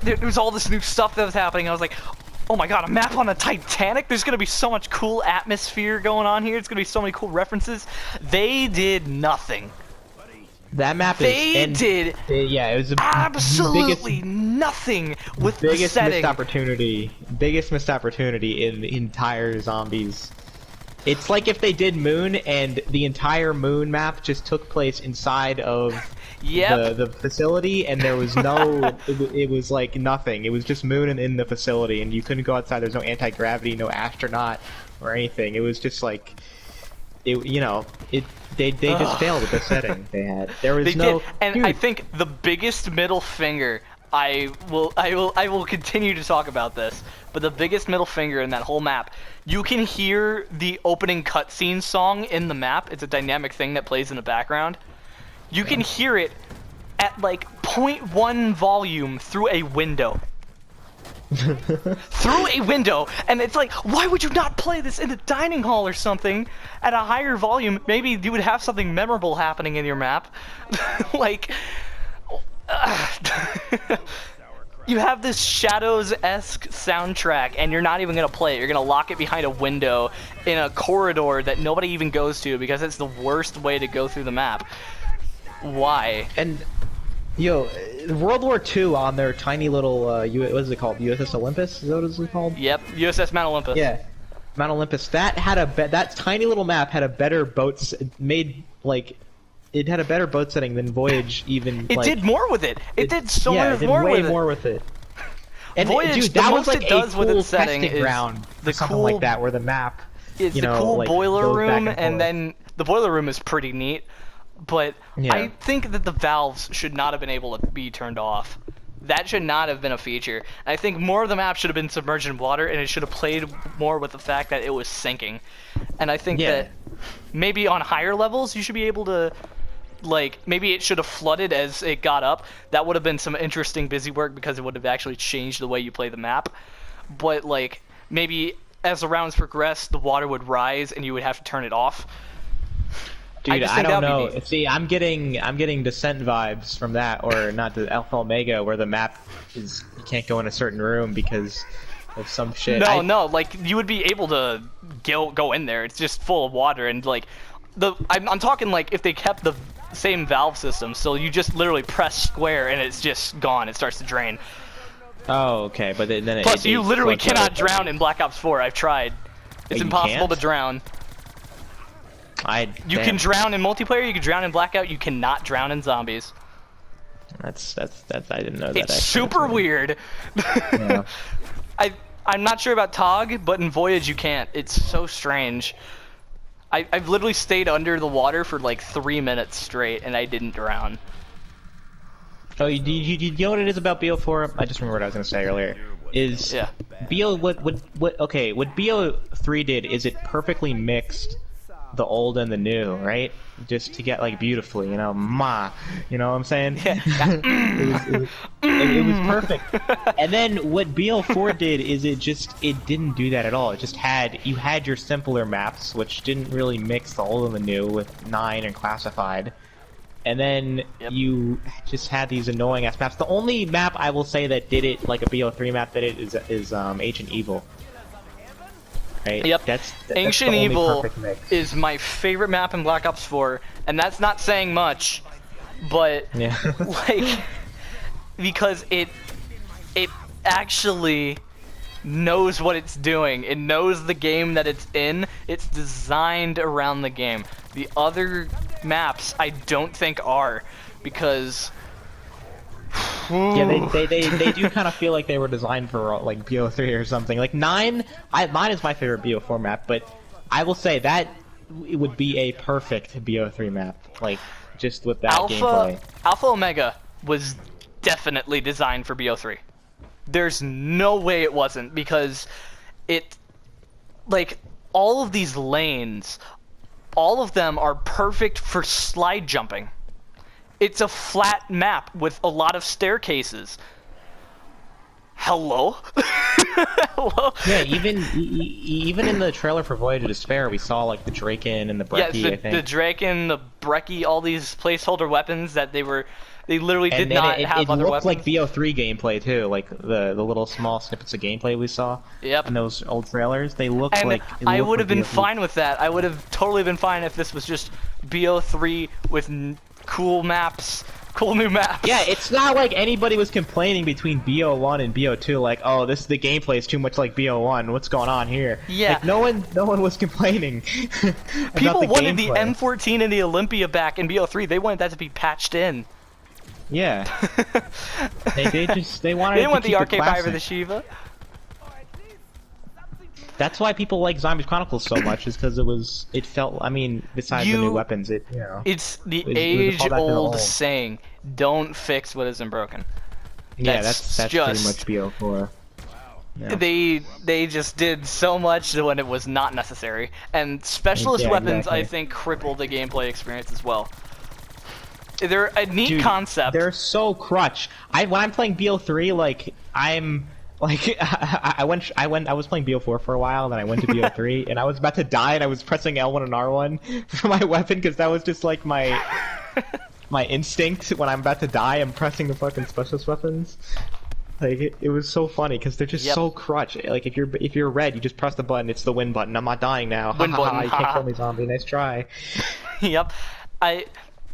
Speaker 2: there was all this new stuff that was happening. I was like, oh my god, a map on the Titanic? There's gonna be so much cool atmosphere going on here. It's gonna be so many cool references. They did nothing.
Speaker 1: That map
Speaker 2: it was absolutely nothing with the setting.
Speaker 1: Biggest missed opportunity in the entire Zombies. It's like if they did Moon and the entire Moon map just took place inside of the facility, and there was no it was like nothing. It was just Moon in the facility, and you couldn't go outside. There's no anti-gravity, no astronaut or anything. It was just like they just failed with the setting they had. There was
Speaker 2: Dude. I think the biggest middle finger, I will continue to talk about this, but the biggest middle finger in that whole map, you can hear the opening cutscene song in the map. It's a dynamic thing that plays in the background. You can hear it at like 0.1 volume through a window. Through a window, and it's like, why would you not play this in a dining hall or something at a higher volume? Maybe you would have something memorable happening in your map. Like you have this Shadows-esque soundtrack and you're not even gonna play it. You're gonna lock it behind a window in a corridor that nobody even goes to because it's the worst way to go through the map. Why?
Speaker 1: And yo, World War II on their tiny little, what is it called? USS Olympus? Is that what it's called?
Speaker 2: Yep, USS Mount Olympus.
Speaker 1: Yeah, Mount Olympus. That had that tiny little map had a better it had a better boat setting than Voyage even.
Speaker 2: It did more with it. It did so much more with it.
Speaker 1: Way more with it. And
Speaker 2: Voyage,
Speaker 1: dude, that was like
Speaker 2: it does
Speaker 1: a
Speaker 2: with
Speaker 1: cool
Speaker 2: its setting
Speaker 1: testing ground
Speaker 2: the
Speaker 1: or something
Speaker 2: cool,
Speaker 1: like that, where the map,
Speaker 2: it's the cool boiler room, and then the boiler room is pretty neat. But I think that the valves should not have been able to be turned off. That should not have been a feature. I think more of the map should have been submerged in water, and it should have played more with the fact that it was sinking. And I think that maybe on higher levels you should be able to, like, maybe it should have flooded as it got up. That would have been some interesting busy work because it would have actually changed the way you play the map. But like maybe as the rounds progress, the water would rise and you would have to turn it off.
Speaker 1: Dude, I don't know. See, I'm getting Descent vibes from that, or not the Alpha Omega, where the map is you can't go in a certain room because of some shit.
Speaker 2: No, like you would be able to go in there. It's just full of water, and like I'm talking like if they kept the same valve system, so you just literally press square and it's just gone. It starts to drain.
Speaker 1: Oh, okay, but then
Speaker 2: plus you literally cannot drown in Black Ops 4. I've tried. It's impossible to drown. You can drown in multiplayer, you can drown in Blackout, you cannot drown in Zombies.
Speaker 1: That's I didn't know that.
Speaker 2: It's super weird.
Speaker 1: Yeah.
Speaker 2: I'm not sure about TOG, but in Voyage you can't. It's so strange. I've literally stayed under the water for like 3 minutes straight and I didn't drown.
Speaker 1: Oh, you know what it is about BO4? I just remember what I was gonna say earlier. Is BO what BO3 did is it perfectly mixed the old and the new, right? Just to get like beautifully, you know what I'm saying? it was perfect. And then what BO4 did is it didn't do that at all. It just you had your simpler maps, which didn't really mix the old and the new with 9 and Classified. And then you just had these annoying ass maps. The only map I will say that did it like a BO3 map that is Ancient Evil. right?
Speaker 2: Yep.
Speaker 1: That's
Speaker 2: Ancient
Speaker 1: the only
Speaker 2: Evil
Speaker 1: perfect mix.
Speaker 2: is my favorite map in Black Ops 4, and that's not saying much, but
Speaker 1: Yeah.
Speaker 2: like because it actually knows what it's doing. It knows the game that it's in. It's designed around the game. The other maps I don't think are, because
Speaker 1: Yeah, they do kind of feel like they were designed for like BO3 or something. Like 9, 9 is my favorite BO4 map, but I will say that it would be a perfect BO3 map, like just with that gameplay.
Speaker 2: Alpha Omega was definitely designed for BO3. There's no way it wasn't, because it, like, all of these lanes, all of them are perfect for slide jumping. It's a flat map with a lot of staircases. Hello? Hello?
Speaker 1: Yeah, even in the trailer for Voyage of Despair, we saw like the Draken and the Brecci.
Speaker 2: Yes,
Speaker 1: I think
Speaker 2: the Draken, the Brecci, all these placeholder weapons that they literally did not have
Speaker 1: it
Speaker 2: other
Speaker 1: looked
Speaker 2: weapons.
Speaker 1: like BO3 gameplay too, like the little small snippets of gameplay we saw.
Speaker 2: Yep.
Speaker 1: In those old trailers, they looked
Speaker 2: And
Speaker 1: like.
Speaker 2: I would have been
Speaker 1: BO3.
Speaker 2: fine with that. I would have totally been fine if this was just BO3 with cool maps, cool new maps.
Speaker 1: Yeah, it's not like anybody was complaining between BO1 and BO2, like, oh, the gameplay is too much like BO1. What's going on here?
Speaker 2: Yeah.
Speaker 1: Like, no one was complaining.
Speaker 2: People wanted the M14 and the Olympia back in BO3. They wanted that to be patched in.
Speaker 1: Yeah. they wanted.
Speaker 2: They didn't want the RK5 or the Shiva.
Speaker 1: That's why people like Zombies Chronicles so much, is because it felt. I mean, besides the new weapons,
Speaker 2: It's the age-old saying: "Don't fix what isn't broken."
Speaker 1: Yeah, that's pretty much BO4. Yeah.
Speaker 2: They just did so much when it was not necessary, and specialist weapons
Speaker 1: exactly.
Speaker 2: I think cripple the gameplay experience as well. They're a neat concept.
Speaker 1: They're so crutch. When I'm playing BO3, like I'm like I was playing BO4 for a while, then I went to BO3, and I was about to die, and I was pressing L1 and R1 for my weapon because that was just like my instinct when I'm about to die. I'm pressing the fucking specialist weapons. Like it was so funny because they're just so crutch. Like if you're red, you just press the button. It's the win button. I'm not dying now.
Speaker 2: Win button.
Speaker 1: You can't kill me, zombie. Nice try.
Speaker 2: Yep.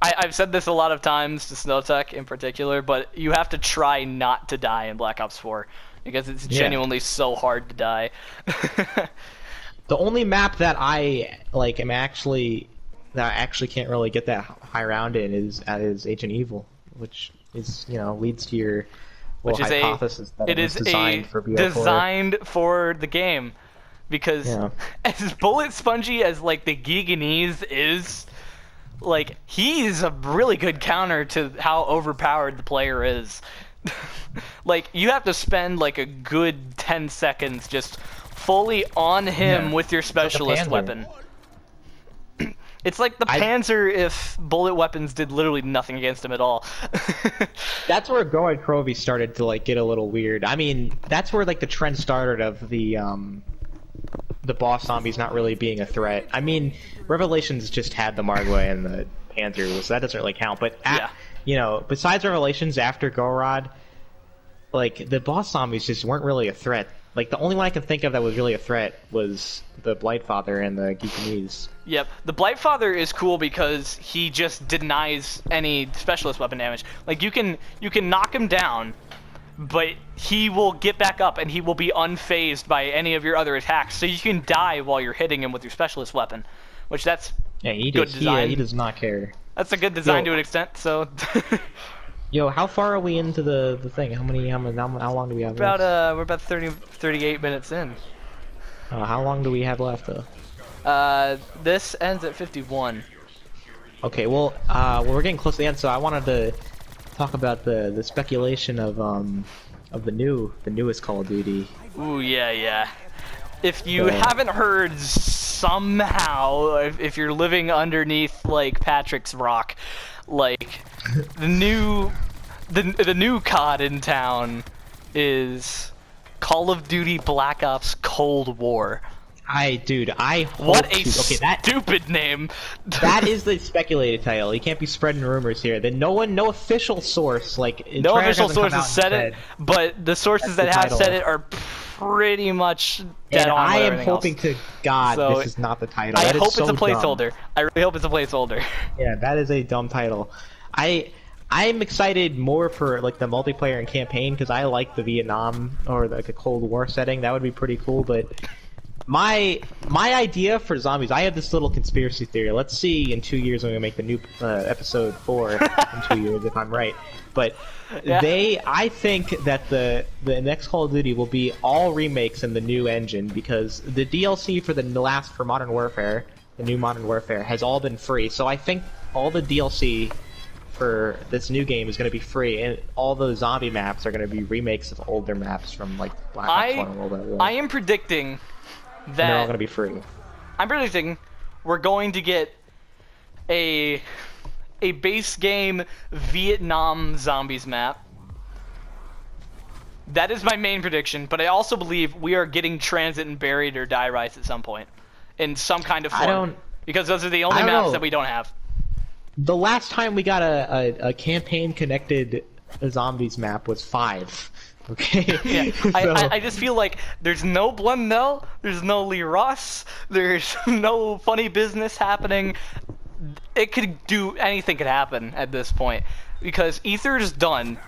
Speaker 2: I've said this a lot of times to Snowtech in particular, but you have to try not to die in Black Ops 4 because it's genuinely so hard to die.
Speaker 1: The only map that I like I actually can't really get that high round in is Ancient Evil, which is leads to your hypothesis that it is designed for BO4.
Speaker 2: Designed for the game, because as bullet spongy as like the Giganese is, like he's a really good counter to how overpowered the player is. Like you have to spend like a good 10 seconds just fully on him with your specialist weapon. It's like the Panzer if bullet weapons did literally nothing against him at all.
Speaker 1: That's where Goad Crovey started to like get a little weird. I mean, that's where like the trend started of the boss zombies not really being a threat. I mean, Revelations just had the Margway and the Panzer, so that doesn't really count. But besides Revelations, after Gorod, like the boss zombies just weren't really a threat. Like the only one I can think of that was really a threat was the Blightfather and the Giganese.
Speaker 2: Yep, the Blightfather is cool because he just denies any specialist weapon damage. Like you can knock him down, but he will get back up and he will be unfazed by any of your other attacks. So you can die while you're hitting him with your specialist weapon, which that's good design.
Speaker 1: He does not care.
Speaker 2: That's a good design to an extent. So.
Speaker 1: Yo, how far are we into the thing? How long do we have left?
Speaker 2: We're about 38 minutes in.
Speaker 1: How long do we have left though?
Speaker 2: This ends at 51.
Speaker 1: Okay, well, we're getting close to the end, so I wanted to talk about the speculation of the newest Call of Duty.
Speaker 2: Ooh, yeah. If you haven't heard somehow, if you're living underneath like Patrick's rock, like the new COD in town is Call of Duty Black Ops Cold War.
Speaker 1: What
Speaker 2: a stupid name.
Speaker 1: That is the speculated title. You can't be spreading rumors here. Then no official source, like
Speaker 2: no official source has said it, but the sources that have said it are pretty much dead
Speaker 1: And
Speaker 2: on with
Speaker 1: I am
Speaker 2: everything
Speaker 1: hoping
Speaker 2: else.
Speaker 1: to God
Speaker 2: So,
Speaker 1: this is not the title.
Speaker 2: I
Speaker 1: That is
Speaker 2: hope
Speaker 1: so
Speaker 2: it's a
Speaker 1: dumb.
Speaker 2: placeholder. I really hope it's a placeholder.
Speaker 1: Yeah, that is a dumb title. I'm excited more for like the multiplayer and campaign because I like the Vietnam or like a Cold War setting. That would be pretty cool. But my idea for zombies, I have this little conspiracy theory. Let's see in 2 years when we make the new episode 4 in 2 years if I'm right. But
Speaker 2: Yeah.
Speaker 1: I think that the next Call of Duty will be all remakes in the new engine because the DLC for for Modern Warfare, the new Modern Warfare, has all been free. So I think all the DLC for this new game is going to be free, and all the zombie maps are going to be remakes of older maps from like Black Ops 1 and World War I.
Speaker 2: I am predicting
Speaker 1: And they're all
Speaker 2: that
Speaker 1: going to be free.
Speaker 2: I'm predicting we're going to get a base game Vietnam zombies map. That is my main prediction, but I also believe we are getting Transit and Buried or Die Rise at some point in some kind of form. Because those are the only maps
Speaker 1: know.
Speaker 2: that we don't have.
Speaker 1: The last time we got a campaign-connected zombies map was 5. Okay?
Speaker 2: Yeah,
Speaker 1: So-
Speaker 2: I just feel like there's no Blundell, there's no Lee Ross, there's no funny business happening. It could do anything could happen at this point because Ether's done.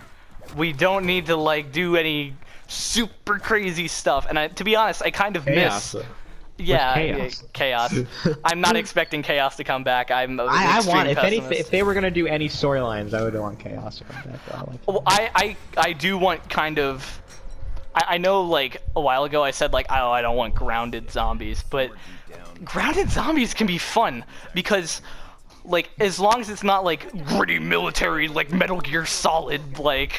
Speaker 2: We don't need to like do any super crazy stuff. And to be honest, I kind of
Speaker 1: Chaos.
Speaker 2: miss. Yeah,
Speaker 1: Chaos.
Speaker 2: chaos. I'm not expecting Chaos to come back. I'm an
Speaker 1: I
Speaker 2: extreme
Speaker 1: want
Speaker 2: pessimist.
Speaker 1: if they were gonna do any storylines, I would want Chaos to come back.
Speaker 2: Well, I do want kind of. I know like a while ago I said like oh I don't want grounded zombies, but grounded zombies can be fun because like as long as it's not like gritty military like Metal Gear Solid like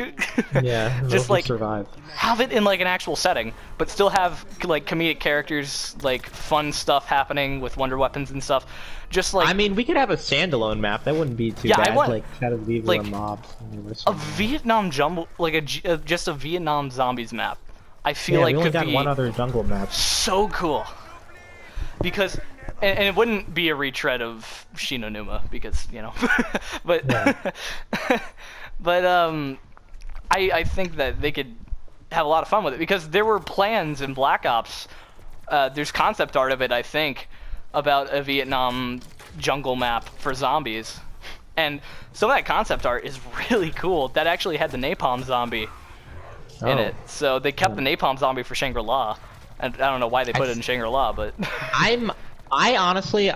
Speaker 1: Yeah,
Speaker 2: just like
Speaker 1: survive.
Speaker 2: have it in like an actual setting, but still have like comedic characters, like fun stuff happening with wonder weapons and stuff. Just like
Speaker 1: I mean, we could have a standalone map. That wouldn't be too
Speaker 2: Yeah, I
Speaker 1: bad.
Speaker 2: want,
Speaker 1: like Shadow of the Evil
Speaker 2: like,
Speaker 1: and mobs.
Speaker 2: a Vietnam jumble, like just a Vietnam zombies map. I feel
Speaker 1: Yeah,
Speaker 2: like
Speaker 1: we only
Speaker 2: could
Speaker 1: got
Speaker 2: be
Speaker 1: one other jungle map.
Speaker 2: so cool because and it wouldn't be a retread of Shinonuma because you know but but I think that they could have a lot of fun with it because there were plans in Black Ops there's concept art of it I think about a Vietnam jungle map for zombies and some of that concept art is really cool. That actually had the napalm zombie in it, so they kept the napalm zombie for Shangri-La, and I don't know why they put it in Shangri-La, but
Speaker 1: I honestly,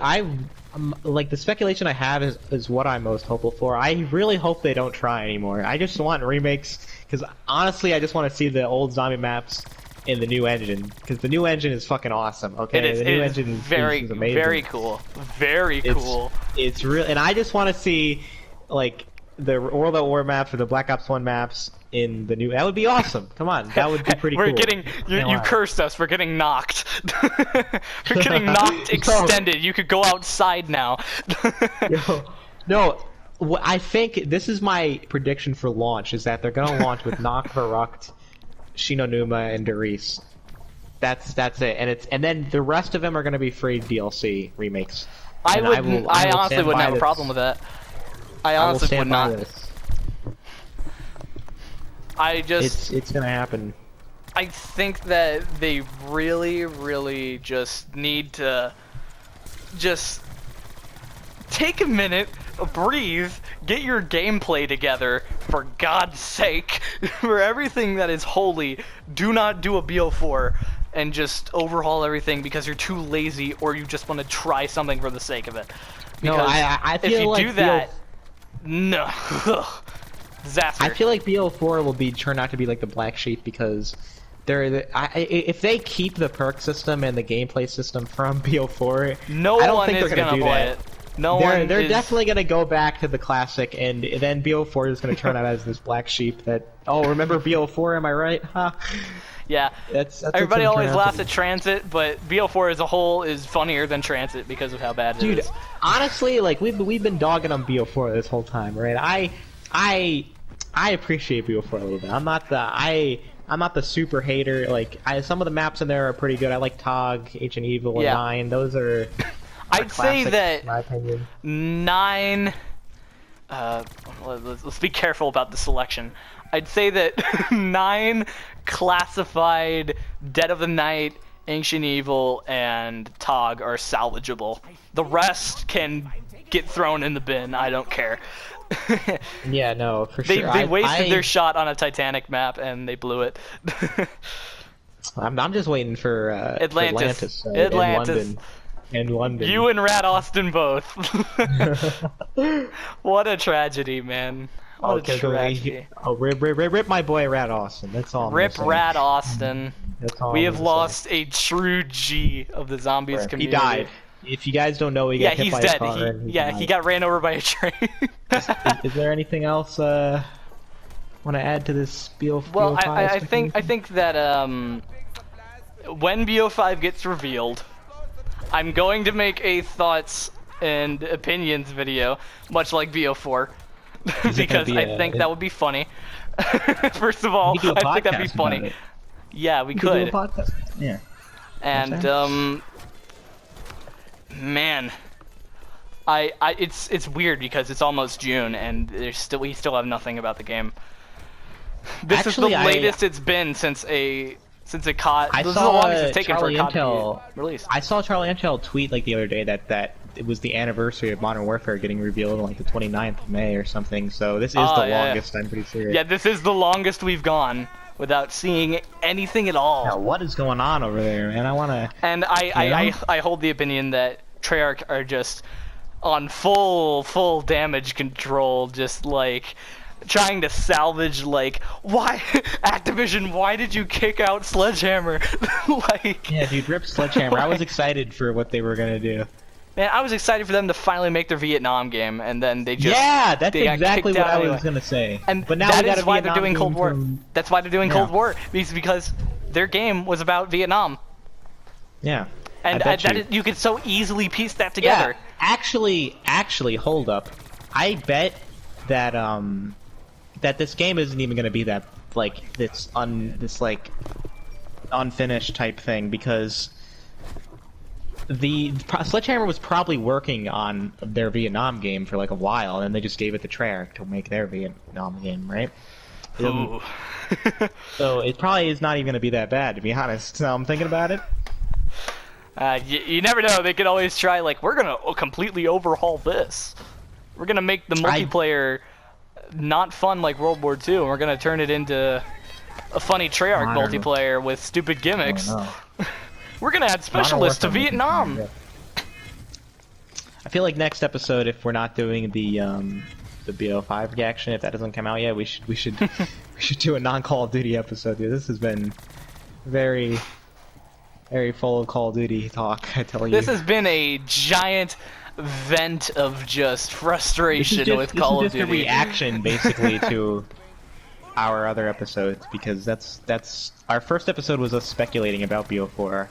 Speaker 1: like the speculation I have is what I'm most hopeful for. I really hope they don't try anymore. I just want remakes because honestly, I just want to see the old zombie maps in the new engine because the new engine is fucking awesome. Okay,
Speaker 2: it is,
Speaker 1: the new
Speaker 2: it
Speaker 1: engine
Speaker 2: is very
Speaker 1: is amazing.
Speaker 2: very cool, very cool.
Speaker 1: It's real, and I just want to see like the World at War maps or the Black Ops 1 maps in the new. That would be awesome. Come on, that would be pretty
Speaker 2: We're
Speaker 1: cool.
Speaker 2: getting you cursed us for getting knocked. We're getting knocked extended. You could go outside now.
Speaker 1: No, I think this is my prediction for launch is that they're gonna launch with Knock, Verrucht, Shinonuma, and Darius. That's it, and then the rest of them are gonna be free DLC remakes.
Speaker 2: I
Speaker 1: And
Speaker 2: I honestly
Speaker 1: stand
Speaker 2: wouldn't
Speaker 1: by
Speaker 2: have a
Speaker 1: this.
Speaker 2: problem with that. I
Speaker 1: I will
Speaker 2: honestly
Speaker 1: stand
Speaker 2: would
Speaker 1: by
Speaker 2: not.
Speaker 1: this.
Speaker 2: I just
Speaker 1: It's gonna happen.
Speaker 2: I think that they really, really just need to just take a minute, breathe, get your gameplay together, for God's sake. For everything that is holy, do not do a BO4 and just overhaul everything because you're too lazy or you just want to try something for the sake of it.
Speaker 1: No,
Speaker 2: Because
Speaker 1: I feel
Speaker 2: if you
Speaker 1: like
Speaker 2: do that, no. Disaster.
Speaker 1: I feel like BO4 will turn out to be like the black sheep because if they keep the perk system and the gameplay system from BO4,
Speaker 2: no
Speaker 1: I don't
Speaker 2: one
Speaker 1: think
Speaker 2: is
Speaker 1: they're gonna
Speaker 2: gonna
Speaker 1: do
Speaker 2: play
Speaker 1: that.
Speaker 2: it. No one
Speaker 1: They're
Speaker 2: is...
Speaker 1: definitely gonna go back to the classic, and then BO4 is gonna turn out as this black sheep that remember BO4? Am I right? Huh?
Speaker 2: Yeah.
Speaker 1: That's what
Speaker 2: Everybody
Speaker 1: it's gonna
Speaker 2: always
Speaker 1: turn out
Speaker 2: laughs
Speaker 1: to
Speaker 2: at
Speaker 1: be.
Speaker 2: Transit, but BO4 as a whole is funnier than Transit because of how bad it
Speaker 1: Dude,
Speaker 2: is.
Speaker 1: honestly, like we've been dogging on BO4 this whole time, right? I appreciate BO4 a little bit. I'm not the super hater. Like some of the maps in there are pretty good. I like Tog, Ancient Evil, and
Speaker 2: Yeah.
Speaker 1: 9. Those are
Speaker 2: I'd say
Speaker 1: classics,
Speaker 2: that
Speaker 1: in my opinion.
Speaker 2: 9. Let's be careful about the selection. I'd say that 9 classified Dead of the Night, Ancient Evil, and Tog are salvageable. The rest can get thrown in the bin. I don't care.
Speaker 1: Yeah, no, for
Speaker 2: They
Speaker 1: sure.
Speaker 2: wasted their shot on a Titanic map and they blew it.
Speaker 1: I'm just waiting for
Speaker 2: Atlantis.
Speaker 1: Atlantis. In London.
Speaker 2: You and Rat Austin both. What a tragedy, man. What a tragedy.
Speaker 1: Rip my boy Rat Austin. That's all.
Speaker 2: Rip Rat Austin.
Speaker 1: That's all
Speaker 2: We
Speaker 1: I'm
Speaker 2: have
Speaker 1: gonna
Speaker 2: lost a true G of the zombies
Speaker 1: say.
Speaker 2: community.
Speaker 1: He died. If you guys don't know, he got hit
Speaker 2: he's
Speaker 1: by
Speaker 2: dead.
Speaker 1: a car. And
Speaker 2: he got ran over by a train.
Speaker 1: Is there anything else want to add to this BO5?
Speaker 2: Well, I think that when BO5 gets revealed, I'm going to make a thoughts and opinions video, much like BO4, because I think that would be funny. First of all, I think that'd be funny. Yeah, we could.
Speaker 1: Do a podcast. Yeah.
Speaker 2: And man, it's weird because it's almost June and we still have nothing about the game. This is the latest it's been since a COD. This is the longest it's taken for a COD to be released.
Speaker 1: I saw Charlie Intel tweet like the other day that it was the anniversary of Modern Warfare getting revealed on like the 29th of May or something. So this is the longest. I'm pretty sure.
Speaker 2: Yeah, this is the longest we've gone without seeing anything at all.
Speaker 1: Now, what is going on over there, man? I want to.
Speaker 2: And I hold the opinion that Treyarch are just on full damage control, just like trying to salvage, like, why Activision, why did you kick out Sledgehammer? Like,
Speaker 1: yeah, dude, rip Sledgehammer. I was excited for what they were gonna do.
Speaker 2: Man, I was excited for them to finally make their Vietnam game, and then they just
Speaker 1: that's exactly what I was gonna say.
Speaker 2: But now that is why they're doing Cold War. That's why they're doing Cold War, because their game was about Vietnam.
Speaker 1: Yeah.
Speaker 2: And you could so easily piece that together.
Speaker 1: Yeah, actually, hold up. I bet that that this game isn't even gonna be that like this unfinished type thing, because the Sledgehammer was probably working on their Vietnam game for like a while, and they just gave it to Treyarch to make their Vietnam game, right?
Speaker 2: Ooh.
Speaker 1: So it probably is not even gonna be that bad, to be honest. Now I'm thinking about it.
Speaker 2: You never know. They could always try, like, we're gonna completely overhaul this. We're gonna make the multiplayer not fun like World War II, and we're gonna turn it into a funny Treyarch multiplayer with stupid gimmicks. We're gonna add specialists to Vietnam.
Speaker 1: I feel like next episode, if we're not doing the BO5 reaction, if that doesn't come out yet, we should do a non-Call of Duty episode. Dude, this has been very full of Call of Duty talk, I tell you.
Speaker 2: This has been a giant vent of just frustration with Call of Duty.
Speaker 1: This is just a reaction, basically, to our other episodes, because that's our first episode was us speculating about BO4,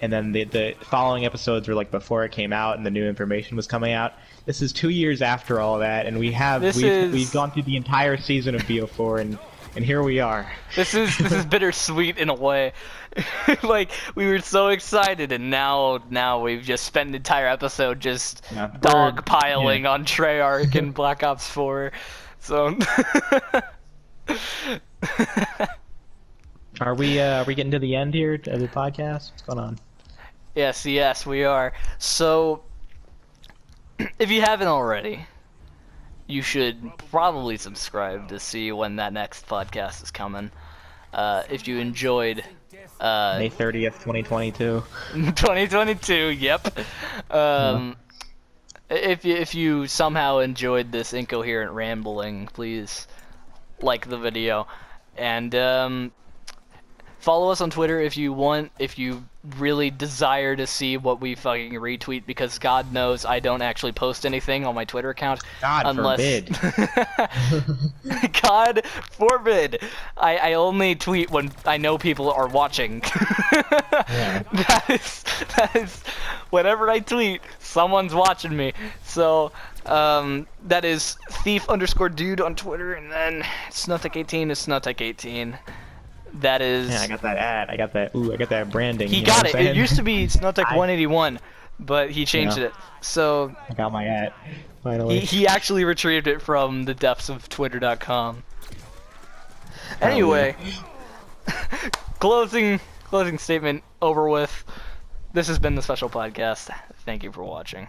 Speaker 1: and then the following episodes were like before it came out and the new information was coming out. This is 2 years after all that, and we've gone through the entire season of BO4, and here we are.
Speaker 2: This is bittersweet in a way. Like, we were so excited, and now we've just spent an entire episode just dogpiling on Treyarch and Black Ops 4. So
Speaker 1: Are we getting to the end here of the podcast? What's going on?
Speaker 2: Yes, we are. So, if you haven't already, you should probably subscribe to see when that next podcast is coming. If you enjoyed
Speaker 1: May 30th, 2022.
Speaker 2: 2022, yep. If you somehow enjoyed this incoherent rambling, please like the video, and follow us on Twitter if you want, if you really desire to see what we fucking retweet, because God knows I don't actually post anything on my Twitter account.
Speaker 1: God forbid.
Speaker 2: God forbid. I only tweet when I know people are watching.
Speaker 1: Yeah.
Speaker 2: That is whenever I tweet, someone's watching me. So that is thief_dude on Twitter, and then Snuttek18 is Snuttek18. That is.
Speaker 1: Yeah, I got that ad. I got that branding.
Speaker 2: He got it. It used to be Snuttek181, but he changed it. So
Speaker 1: I got my ad. Finally.
Speaker 2: He actually retrieved it from the depths of Twitter.com. Anyway, closing statement over with. This has been the special podcast. Thank you for watching.